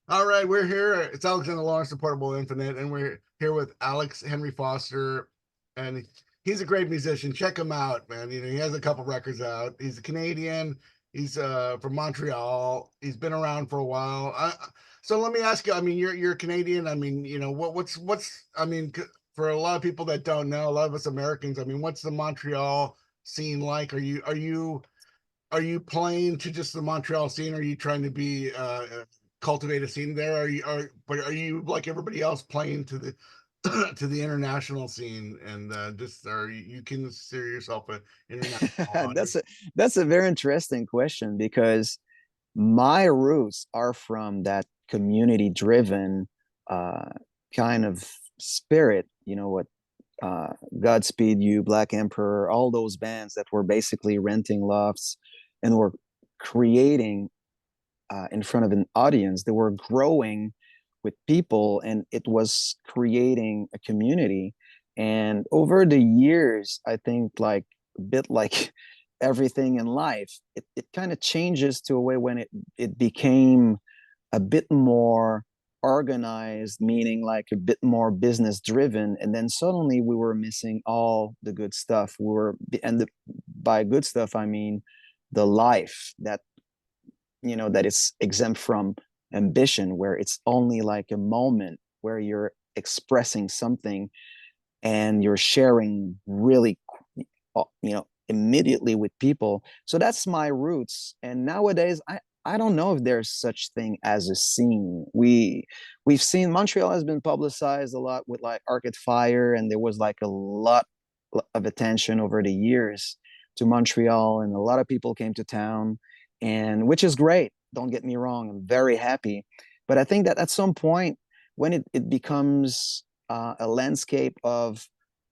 All right, we're here. It's Alexander Lawrence, the Portable Infinite, and we're here with Alex Henry Foster, and he's a great musician. Check him out, man. He has a couple records out. He's a Canadian. He's from Montreal. He's been around for a while. So let me ask you. I mean, you're Canadian. I mean, what's I mean, for a lot of people that don't know, a lot of us Americans. I mean, what's the Montreal scene like? Are you playing to just the Montreal scene? Are you trying to be cultivate a scene there? But are you like everybody else playing to the to the international scene and just are you consider yourself an international That's audience? a that's a very interesting question because my roots are from that community driven uh, kind of spirit. You know what? Godspeed You, Black Emperor, all those bands that were basically renting lofts and were creating in front of an audience. They were growing with people, and it was creating a community. And over the years, I think like a bit like everything in life, it kind of changes to a way when it became a bit more organized, meaning like a bit more business driven. And then suddenly we were missing all the good stuff. By good stuff, I mean the life that is exempt from ambition, where it's only like a moment where you're expressing something and you're sharing really immediately with people. So that's my roots. And nowadays I don't know if there's such thing as a scene. We've seen Montreal has been publicized a lot with like Arcade Fire, and there was like a lot of attention over the years to Montreal, and a lot of people came to town, and which is great. Don't get me wrong, I'm very happy. But I think that at some point when it becomes a landscape of,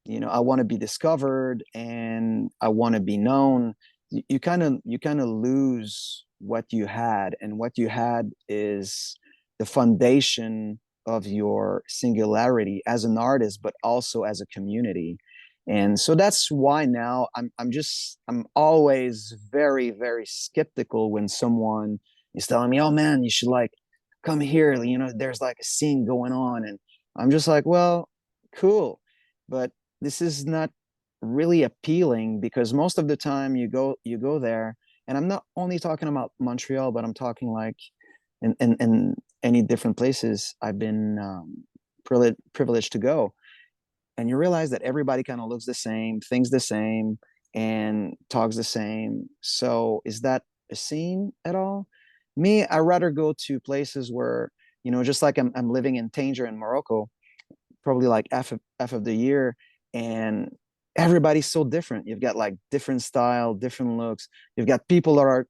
I want to be discovered and I want to be known, you kind of lose what you had, and what you had is the foundation of your singularity as an artist, but also as a community. And so that's why now I'm always very, very skeptical when someone is telling me, "Oh man, you should like come here, there's like a scene going on." And I'm just like, "Well, cool, but this is not really appealing," because most of the time you go there, and I'm not only talking about Montreal, but I'm talking like in any different places I've been privileged to go, and you realize that everybody kind of looks the same, thinks the same, and talks the same. So is that a scene at all? Me, I rather go to places where, just like I'm living in Tanger in Morocco, probably like half of the year, and everybody's so different. You've got like different style, different looks. You've got people that are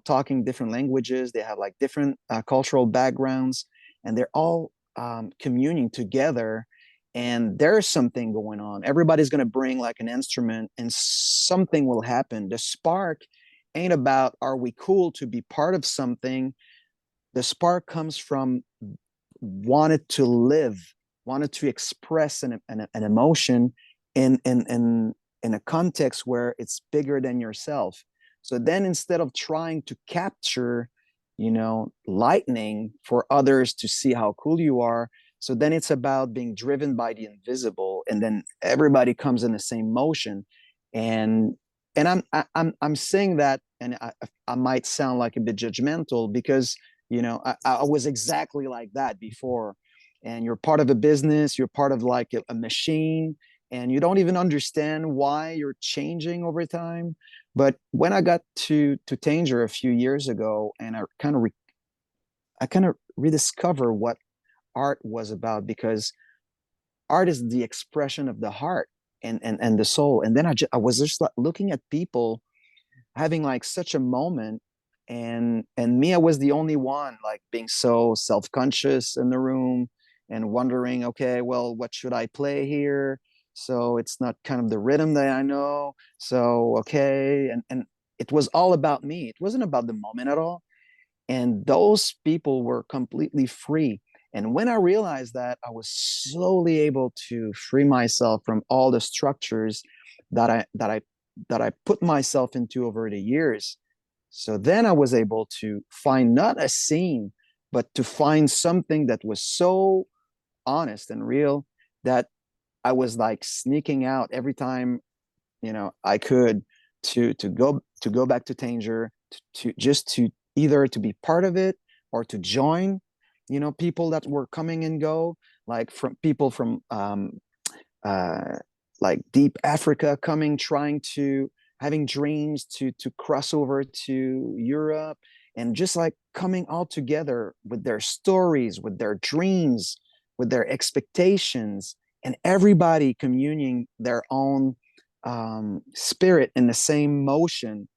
talking different languages. They have like different cultural backgrounds, and they're all communing together. And there's something going on. Everybody's going to bring like an instrument, and something will happen. The spark ain't about are we cool to be part of something. The spark comes from wanted to live, wanted to express an emotion in a context where it's bigger than yourself. So then instead of trying to capture, lightning for others to see how cool you are, so then it's about being driven by the invisible, and then everybody comes in the same motion. And I'm saying that, and I might sound like a bit judgmental because I was exactly like that before. And you're part of a business, you're part of like a machine, and you don't even understand why you're changing over time. But when I got to Tanger a few years ago, and I kind of rediscover what art was about, because art is the expression of the heart and the soul. And then I was just like looking at people having like such a moment, and me, I was the only one like being so self-conscious in the room and wondering, okay, well, what should I play here? So it's not kind of the rhythm that I know. So okay, and it was all about me. It wasn't about the moment at all. And those people were completely free. And when I realized that, I was slowly able to free myself from all the structures that I put myself into over the years. So then I was able to find not a scene, but to find something that was so honest and real that I was like sneaking out every time, I could, to go back to Tanger, to just to either to be part of it or to join, people that were coming and go, like from people from uh, like deep Africa coming, trying to having dreams to cross over to Europe, and just like coming all together with their stories, with their dreams, with their expectations, and everybody communing their own spirit in the same motion.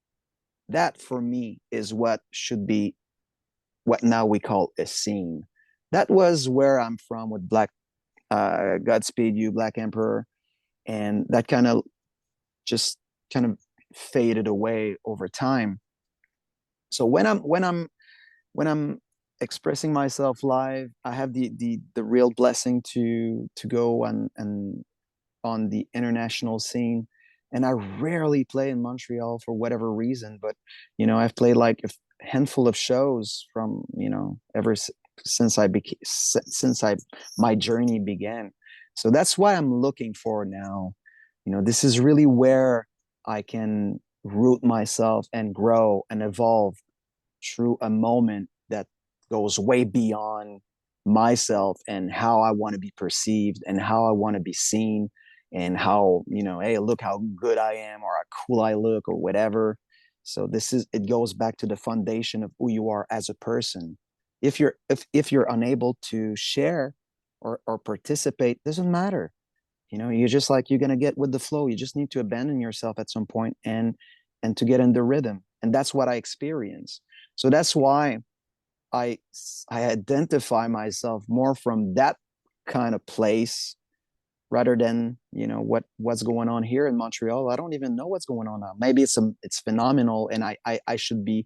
That for me is what should be what now we call a scene. That was where I'm from with Black Godspeed You, Black Emperor, and that just kind of faded away over time. So when I'm expressing myself live, I have the real blessing to go and on the international scene. And I rarely play in Montreal for whatever reason, but I've played like a handful of shows from ever since I became since I my journey began. So that's why I'm looking for now. This is really where I can root myself and grow and evolve through a moment that goes way beyond myself and how I want to be perceived and how I want to be seen and how, hey, look how good I am or how cool I look or whatever. So it goes back to the foundation of who you are as a person. If you're unable to share or participate, doesn't matter. You're just like you're gonna get with the flow. You just need to abandon yourself at some point and to get in the rhythm. And that's what I experience. So that's why I I identify myself more from that kind of place rather than what's going on here in Montreal. I don't even know what's going on now. Maybe it's phenomenal, and I should be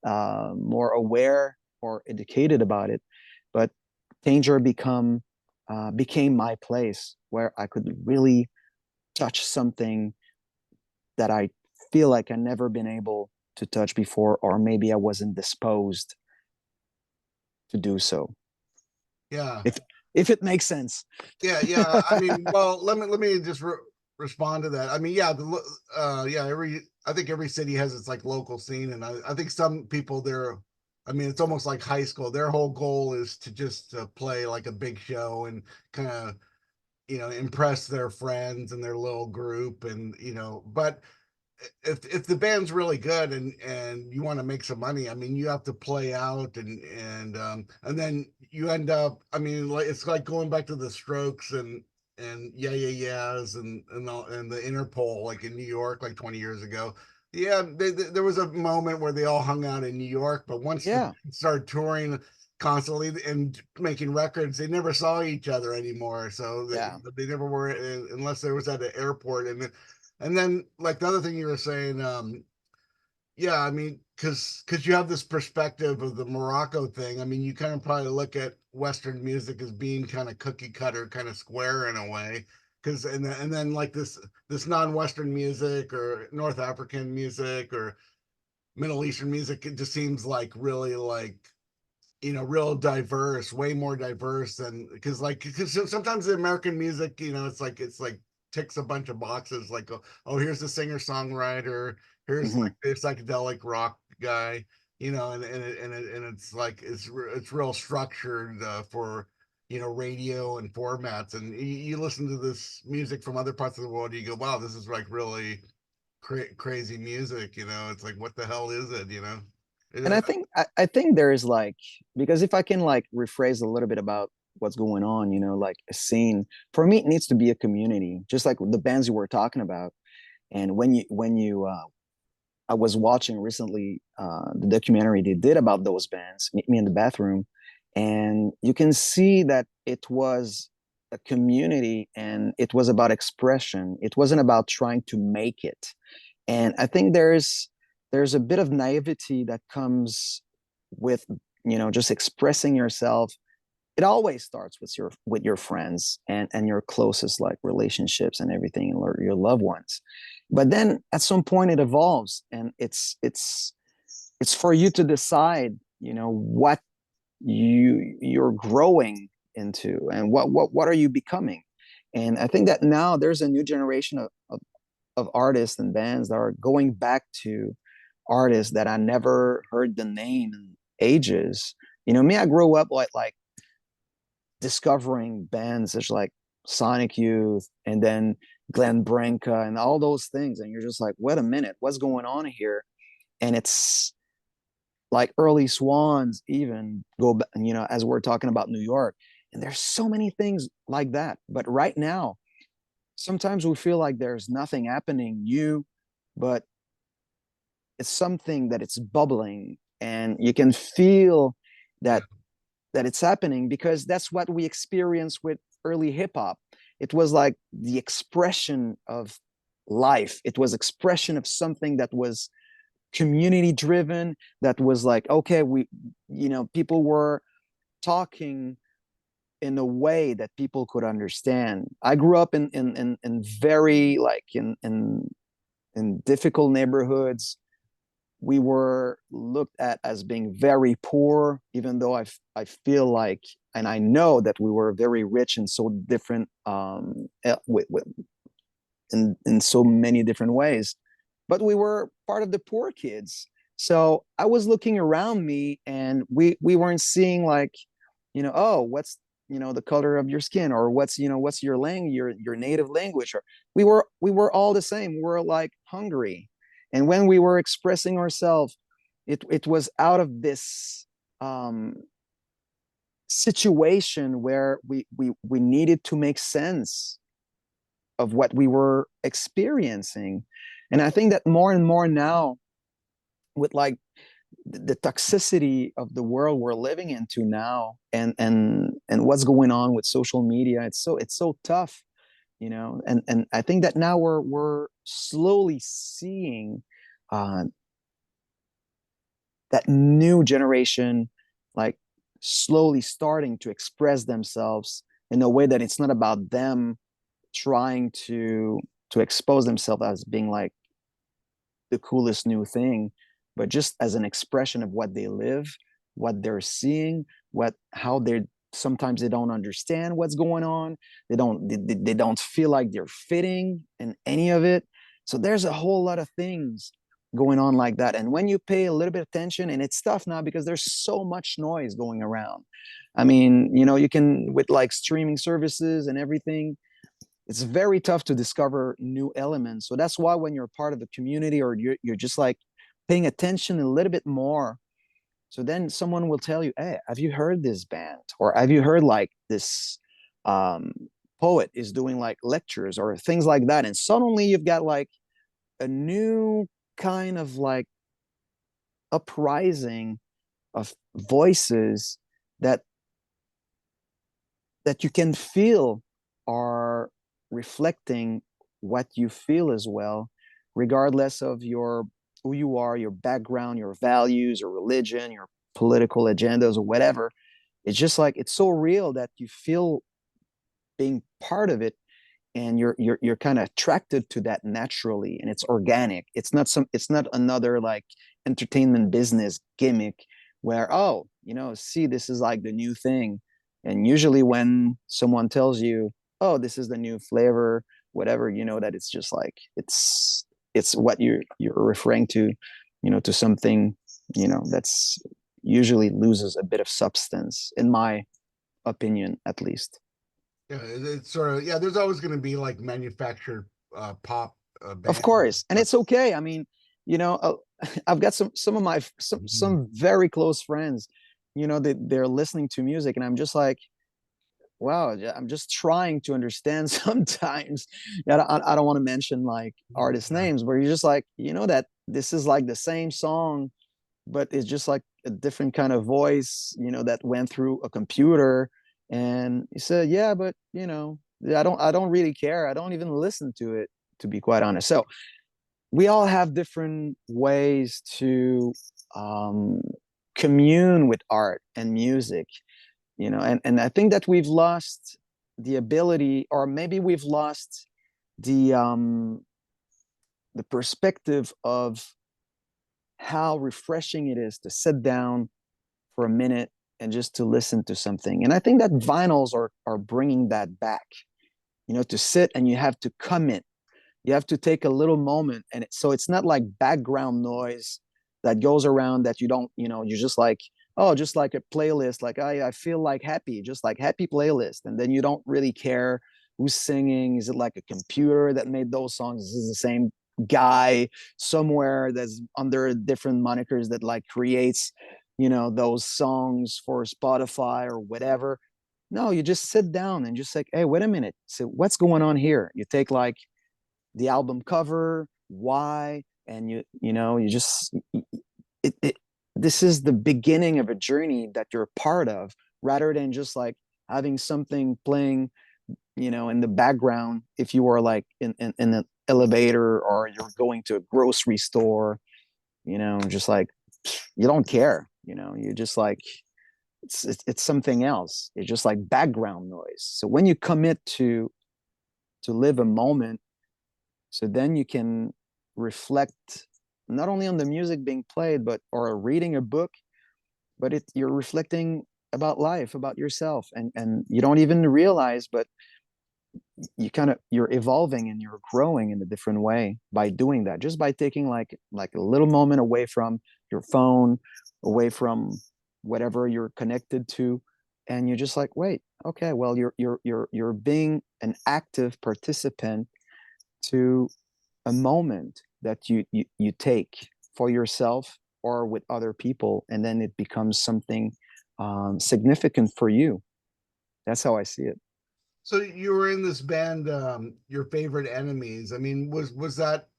more aware or educated about it. But Danger became my place where I could really touch something that I feel like I never been able to touch before, or maybe I wasn't disposed to do so. Yeah. If it makes sense. Yeah. I mean, well, let me just respond to that. I mean, yeah, yeah, I think every city has its like local scene, and I think some people there. I mean, it's almost like high school. Their whole goal is to just play like a big show and kind of impress their friends and their little group, and but if the band's really good and you want to make some money, I mean, you have to play out and then you end up, I mean, like it's like going back to the Strokes and yeahs and the Interpol like in New York like 20 years ago. Yeah, there was a moment where they all hung out in New York, but once the Yeah, band started touring constantly and making records, they never saw each other anymore. So yeah, they never were unless there was at an airport. And then like the other thing you were saying, yeah, I mean, because you have this perspective of the Morocco thing. I mean, you kind of probably look at Western music as being kind of cookie cutter, kind of square in a way. Because and then like this non-Western music or North African music or Middle Eastern music, it just seems like really like real diverse, way more diverse than because sometimes the American music, it's like ticks a bunch of boxes, like oh here's the singer songwriter, here's hmm like the psychedelic rock guy, and it's like it's real structured for radio and formats, and you listen to this music from other parts of the world, you go, wow, this is like really crazy music, it's like what the hell is it. and I think there is like, because if I can like rephrase a little bit about what's going on, like a scene for me, it needs to be a community, just like the bands you were talking about. And when you I was watching recently the documentary they did about those bands, Meet Me in the Bathroom, and you can see that it was a community and it was about expression. It wasn't about trying to make it. And I think there's a bit of naivety that comes with just expressing yourself. It always starts with your friends and your closest like relationships and everything, and your loved ones. But then at some point it evolves, and it's for you to decide what you're growing into, and what are you becoming. And I think that now there's a new generation of artists and bands that are going back to artists that I never heard the name in ages. Me, I grew up like discovering bands such like Sonic Youth and then Glenn Branca and all those things, and you're just like, wait a minute, what's going on here? And it's like early Swans, even go back, as we're talking about New York, and there's so many things like that. But right now, sometimes we feel like there's nothing happening new, but it's something that it's bubbling, and you can feel Yeah. that it's happening, because that's what we experienced with early hip hop. It was like the expression of life. It was expression of something that was community driven, that was like, okay, people were talking in a way that people could understand. I grew up in very like in difficult neighborhoods. We were looked at as being very poor, even though I feel like, and I know that we were very rich in so different in so many different ways, but we were part of the poor kids. So I was looking around me, and we weren't seeing like, oh, what's the color of your skin, or what's your language, your native language, or we were all the same. We were like hungry, and when we were expressing ourselves, it was out of this situation where we needed to make sense of what we were experiencing. And I think that more and more now, with like the toxicity of the world we're living into now, and what's going on with social media, it's so tough, and I think that now we're slowly seeing uh that new generation, like, slowly starting to express themselves in a way that it's not about them trying to expose themselves as being like the coolest new thing, but just as an expression of what they live, what they're seeing, how they're, sometimes they don't understand what's going on. They don't feel like they're fitting in any of it. So there's a whole lot of things going on like that. And when you pay a little bit of attention, and it's tough now because there's so much noise going around. I mean, you can, with like streaming services and everything, it's very tough to discover new elements. So that's why when you're part of a community, or you're just like paying attention a little bit more, so then someone will tell you, hey, have you heard this band, or have you heard like this um, poet is doing like lectures or things like that, and suddenly you've got like a new kind of like uprising of voices that you can feel are reflecting what you feel as well, regardless of your who you are, your background, your values, your religion, your political agendas, or whatever. It's just like, it's so real that you feel being part of it, and you're kind of attracted to that naturally, and it's organic. It's not another like entertainment business gimmick where, oh, see, this is like the new thing. And usually when someone tells you, oh, this is the new flavor, whatever, that it's just like, it's what you're referring to something, that's usually loses a bit of substance, in my opinion, at least. Yeah, it's sort of, yeah. There's always going to be like manufactured pop Of bands. course, and it's okay. I mean, I've got some of my Mhm. some very close friends. They're listening to music, and I'm just like, wow. I'm just trying to understand sometimes. I don't want to mention like artist Yeah, names, but you're just like, that this is like the same song, but it's just like a different kind of voice, that went through a computer. And he said, yeah, but I don't really care. I don't even listen to it, to be quite honest. So we all have different ways to um, commune with art and music, and I think that we've lost the ability, or maybe we've lost the the perspective of how refreshing it is to sit down for a minute and just to listen to something. And I think that vinyls are bringing that back, to sit and you have to commit. You have to take a little moment, and so it's not like background noise that goes around that you don't, you're just like, oh, just like a playlist, like I feel like happy, just like happy playlist, and then you don't really care who's singing. Is it like a computer that made those songs? Is it the same guy somewhere that's under different monikers that like creates, those songs for Spotify or whatever? No, you just sit down and just like, hey, wait a minute, so what's going on here? You take like the album cover, why, and you just it this is the beginning of a journey that you're a part of, rather than just like having something playing, in the background if you are like in an elevator or you're going to a grocery store, just like you don't care, you're just like it's something else. It's just like background noise. So when you commit to live a moment, so then you can reflect not only on the music being played, but or reading a book, but you're reflecting about life, about yourself, and you don't even realize, but you're evolving and you're growing in a different way by doing that, just by taking like a little moment away from your phone, away from whatever you're connected to, and you're just like, wait, okay, well, you're being an active participant to a moment that you take for yourself or with other people, and then it becomes something significant for you. That's how I see it. So you were in this band, Your Favorite Enemies. I mean, was that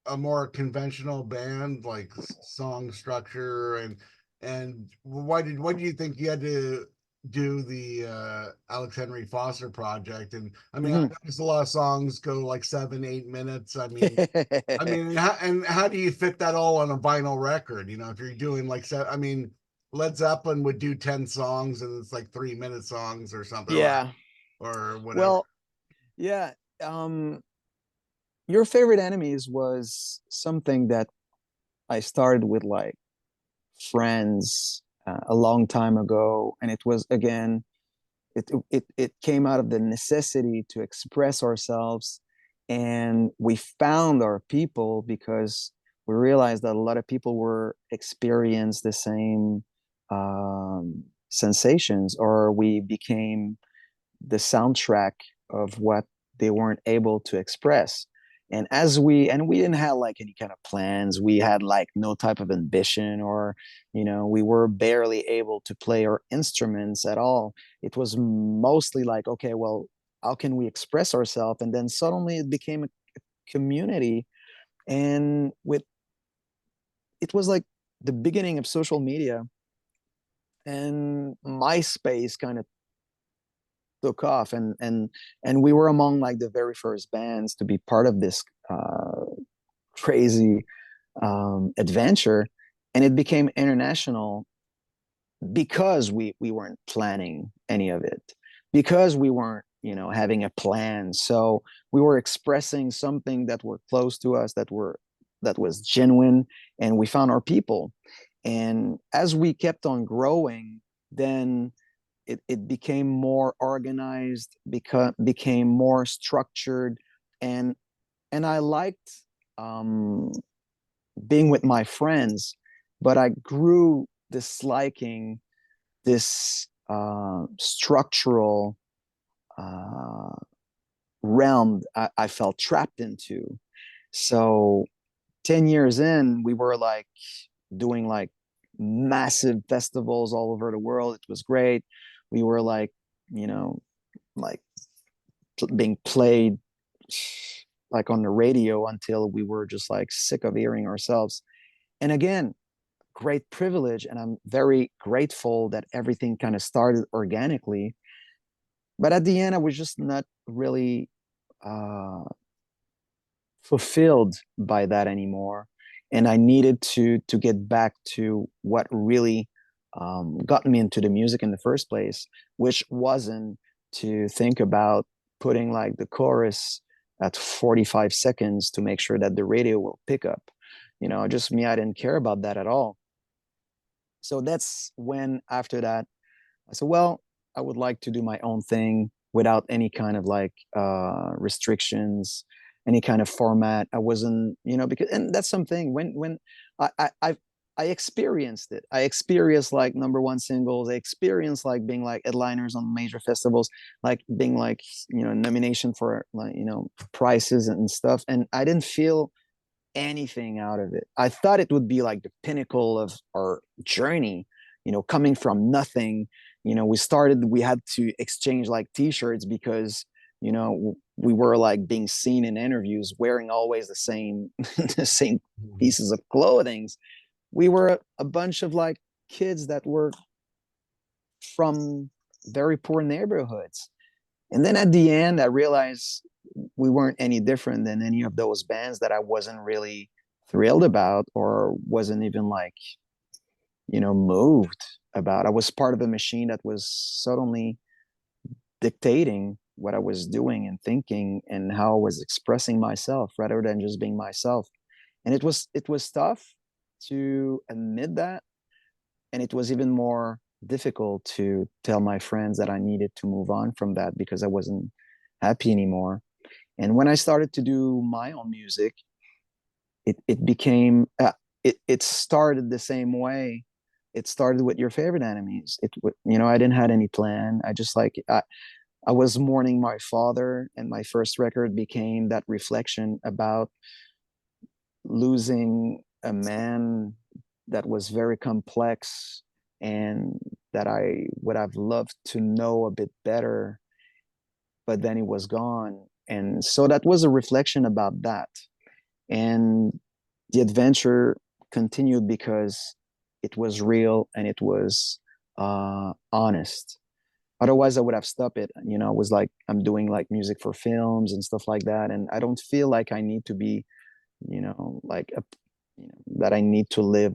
a more conventional band, like song structure, and why do you think you had to do the Alex Henry Foster project? And I mean, I Mhm. noticed a lot of songs go like 7, 8 minutes. And how do you fit that all on a vinyl record? If you're doing like I mean, Led Zeppelin would do 10 songs, and it's like 3 minute songs or something, Yeah. or whatever. Well, yeah. Um, Your Favorite Enemies was something that I started with like friends a long time ago, and it was again, it came out of the necessity to express ourselves, and we found our people because we realized that a lot of people were experience the same sensations, or we became the soundtrack of what they weren't able to express. And we didn't have like any kind of plans. We had like no type of ambition, or we were barely able to play our instruments at all. It was mostly like, okay, well, how can we express ourselves? And then suddenly it became a community. And with it was like the beginning of social media, and MySpace kind of took off, and we were among like the very first bands to be part of this crazy adventure, and it became international because we weren't planning any of it, because we weren't having a plan. So we were expressing something that were close to us, that was genuine, and we found our people. And as we kept on growing, then it became more organized, became more structured, and I liked um, being with my friends, but I grew disliking this structural uh, realm I felt trapped into. So 10 years in, we were like doing like massive festivals all over the world. It was great. We were like, you know, like being played like on the radio until we were just like sick of hearing ourselves. And again, great privilege. And I'm very grateful that everything kind of started organically. But at the end, I was just not really uh, fulfilled by that anymore. And I needed to get back to what really got me into the music in the first place, which wasn't to think about putting like the chorus at 45 seconds to make sure that the radio will pick up. Just me, I didn't care about that at all. So that's when, after that, I said, well, I would like to do my own thing without any kind of like restrictions, any kind of format. I wasn't, because and that's something when I I I I experienced it. I experienced like number one singles. I experienced like being like headliners on major festivals, like being like nomination for like prizes and stuff. And I didn't feel anything out of it. I thought it would be like the pinnacle of our journey, coming from nothing. We had to exchange like t-shirts because, we were like being seen in interviews wearing always the same the same Mhm. pieces of clothing. We were a bunch of like kids that were from very poor neighborhoods. And then at the end, I realized we weren't any different than any of those bands that I wasn't really thrilled about or wasn't even like, moved about. I was part of a machine that was suddenly dictating what I was doing and thinking and how I was expressing myself rather than just being myself. And it was tough to admit that. And it was even more difficult to tell my friends that I needed to move on from that because I wasn't happy anymore. And when I started to do my own music, it became it started the same way. It started with Your Favorite Enemies. I didn't had any plan. I was mourning my father, and my first record became that reflection about losing a man that was very complex and that I would have loved to know a bit better, but then he was gone. And so that was a reflection about that. And the adventure continued because it was real and it was honest. Otherwise, I would have stopped it. I was like, I'm doing like music for films and stuff like that. And I don't feel like I need to be, like that I need to live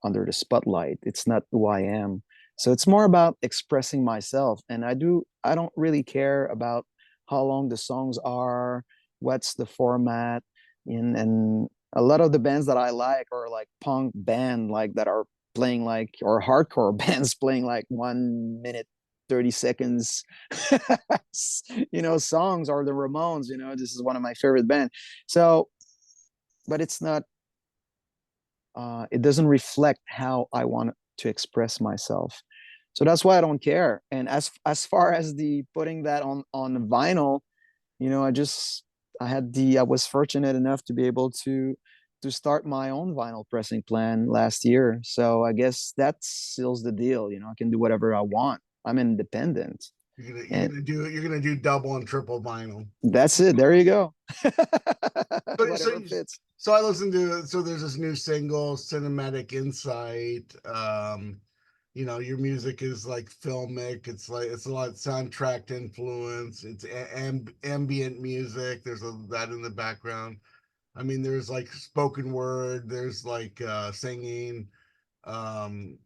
under the spotlight. It's not who I am. So it's more about expressing myself. And I don't really care about how long the songs are, what's the format. And a lot of the bands that I like are like punk band, like that are playing like, or hardcore bands playing like 1 minute 30 seconds songs, or the Ramones. This is one of my favorite bands. So but it's not it doesn't reflect how I want to express myself. So that's why I don't care. And as far as the putting that on vinyl, I was fortunate enough to be able to start my own vinyl pressing plan last year. So I guess that seals the deal. I can do whatever I want. I'm independent. And You're gonna do double and triple vinyl. that's it. There you go. So so Whatever fits. so I listened to so there's this new single, Cinematic Insight. Your music is like filmic. It's like it's a lot of soundtrack influence. It's ambient music. There's that in the background. I mean, there's like spoken word. There's like singing. Um,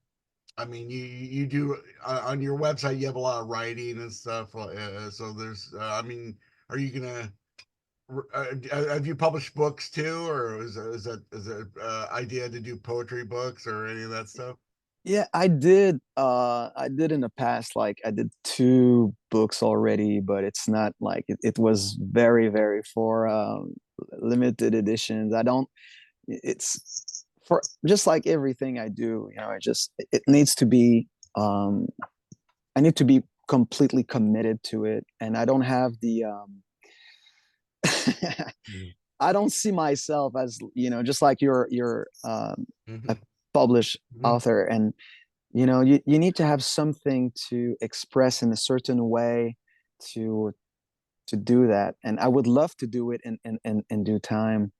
I mean, you do on your website. You have a lot of writing and stuff. So there's. I mean, are you gonna? Have you published books too, or is that idea to do poetry books or any of that stuff? Yeah, I did. I did in the past. Like I did two books already, but it's not like it was very, very for limited editions. I don't. It's for just like everything I do. It needs to be. I need to be completely committed to it, and I don't have the. Mhm. I don't see myself as just like you're a Mhm. published Mhm. author, and you need to have something to express in a certain way to do that. And I would love to do it in due time,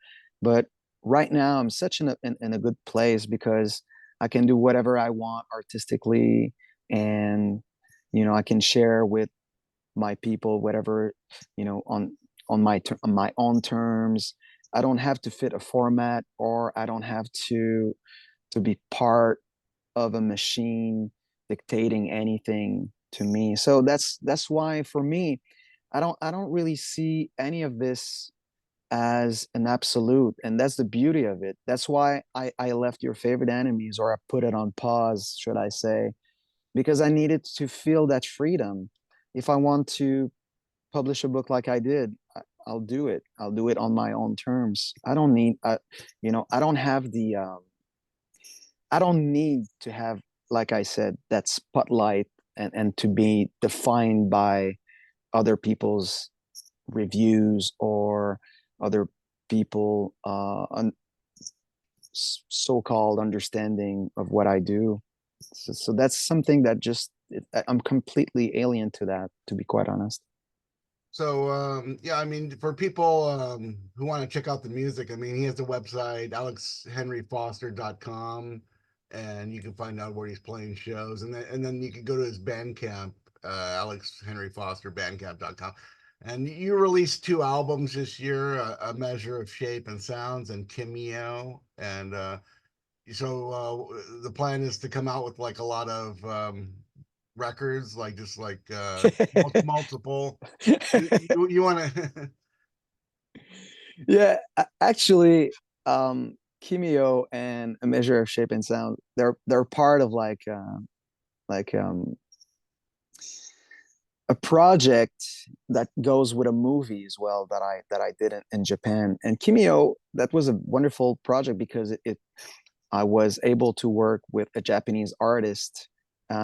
but right now I'm such in a good place because I can do whatever I want artistically, and I can share with my people whatever on my own terms. I don't have to fit a format, or I don't have to be part of a machine dictating anything to me. So that's why for me, I don't really see any of this as an absolute, and that's the beauty of it. That's why I left Your Favorite Enemies, or I put it on pause, should I say, because I needed to feel that freedom. If I want to publish a book like I did, I'll do it. I'll do it on my own terms. I don't need, I don't have I don't need to have, like I said, that spotlight and to be defined by other people's reviews or other people so-called understanding of what I do. So that's something that just I'm completely alien to that, to be quite honest. So yeah, I mean, for people who want to check out the music, I mean, he has a website, alexhenryfoster.com, and you can find out where he's playing shows, and then you can go to his Bandcamp, alexhenryfosterbandcamp.com. And you released two albums this year, A Measure of Shape and Sounds and Kimio. And so the plan is to come out with like a lot of records, like just like multiple. You want to? Yeah, actually, Kimio and A Measure of Shape and Sound, they're part of like a project that goes with a movie as well that I did in Japan. And Kimio, that was a wonderful project because it I was able to work with a Japanese artist.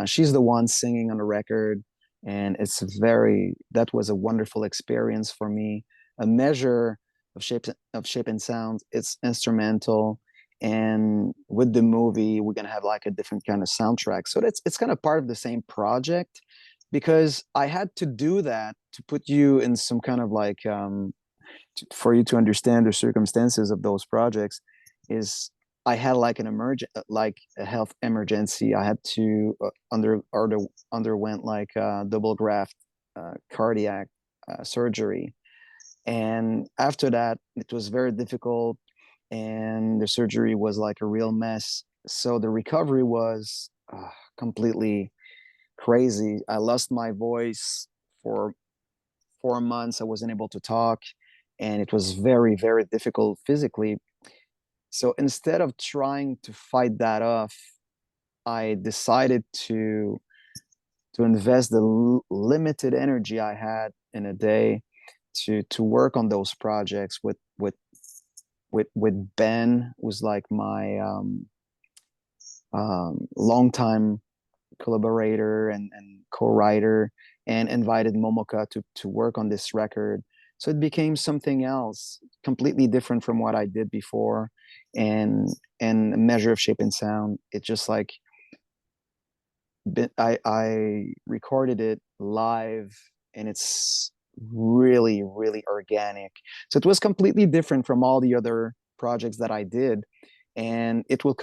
She's the one singing on the record, and that was a wonderful experience for me. A measure of shape and sound. It's instrumental, and with the movie, we're gonna have like a different kind of soundtrack. So it's kind of part of the same project because I had to do that to put you in some kind of like for you to understand the circumstances of those projects is I had like an like a health emergency. I had to underwent like double graft cardiac surgery, and after that, it was very difficult, and the surgery was like a real mess. So the recovery was completely crazy. I lost my voice for 4 months. I wasn't able to talk, and it was very, very difficult physically. So instead of trying to fight that off, I decided to invest the limited energy I had in a day to work on those projects with Ben, who's like my longtime collaborator and co-writer, and invited Momoka to work on this record. So it became something else, completely different from what I did before. And a measure of shape and sound. It just like I recorded it live, and it's really, really organic. So it was completely different from all the other projects that I did. And it will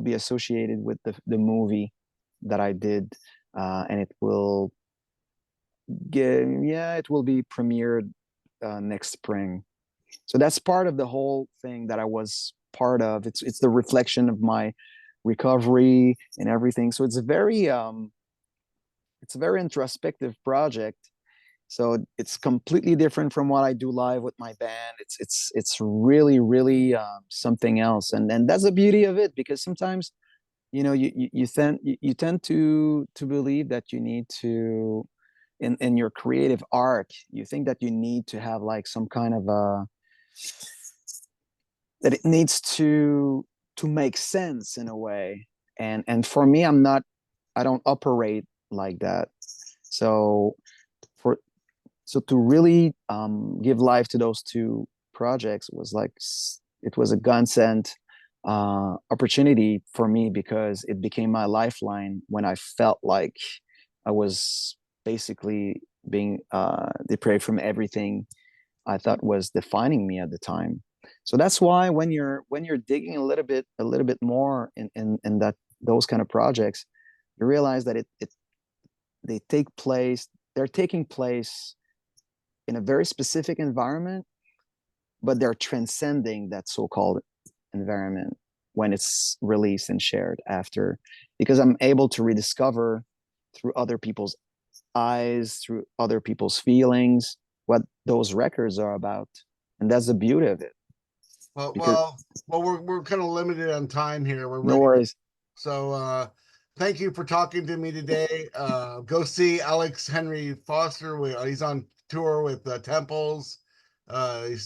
be associated with the movie that I did. And it will be premiered next spring. So that's part of the whole thing that I was part of. It's the reflection of my recovery and everything. So it's a very introspective project. So it's completely different from what I do live with my band. It's really, really something else, and that's the beauty of it, because sometimes you tend to believe that you need to in your creative arc, you think that you need to have like some kind of a that it needs to make sense in a way. And for me, I don't operate like that. So for so to really give life to those two projects was like it was a godsend opportunity for me, because it became my lifeline when I felt like I was basically being deprived from everything I thought was defining me at the time. So that's why when you're digging a little bit more in that those kind of projects, you realize that it they take place they're taking place in a very specific environment, but they're transcending that so-called environment when it's released and shared after, because I'm able to rediscover through other people's eyes, through other people's feelings, what those records are about. And that's the beauty of it. Well, Because we're kind of limited on time here. We're no ready. worries. So thank you for talking to me today. Go see Alex Henry Foster. He's on tour with Temples. He's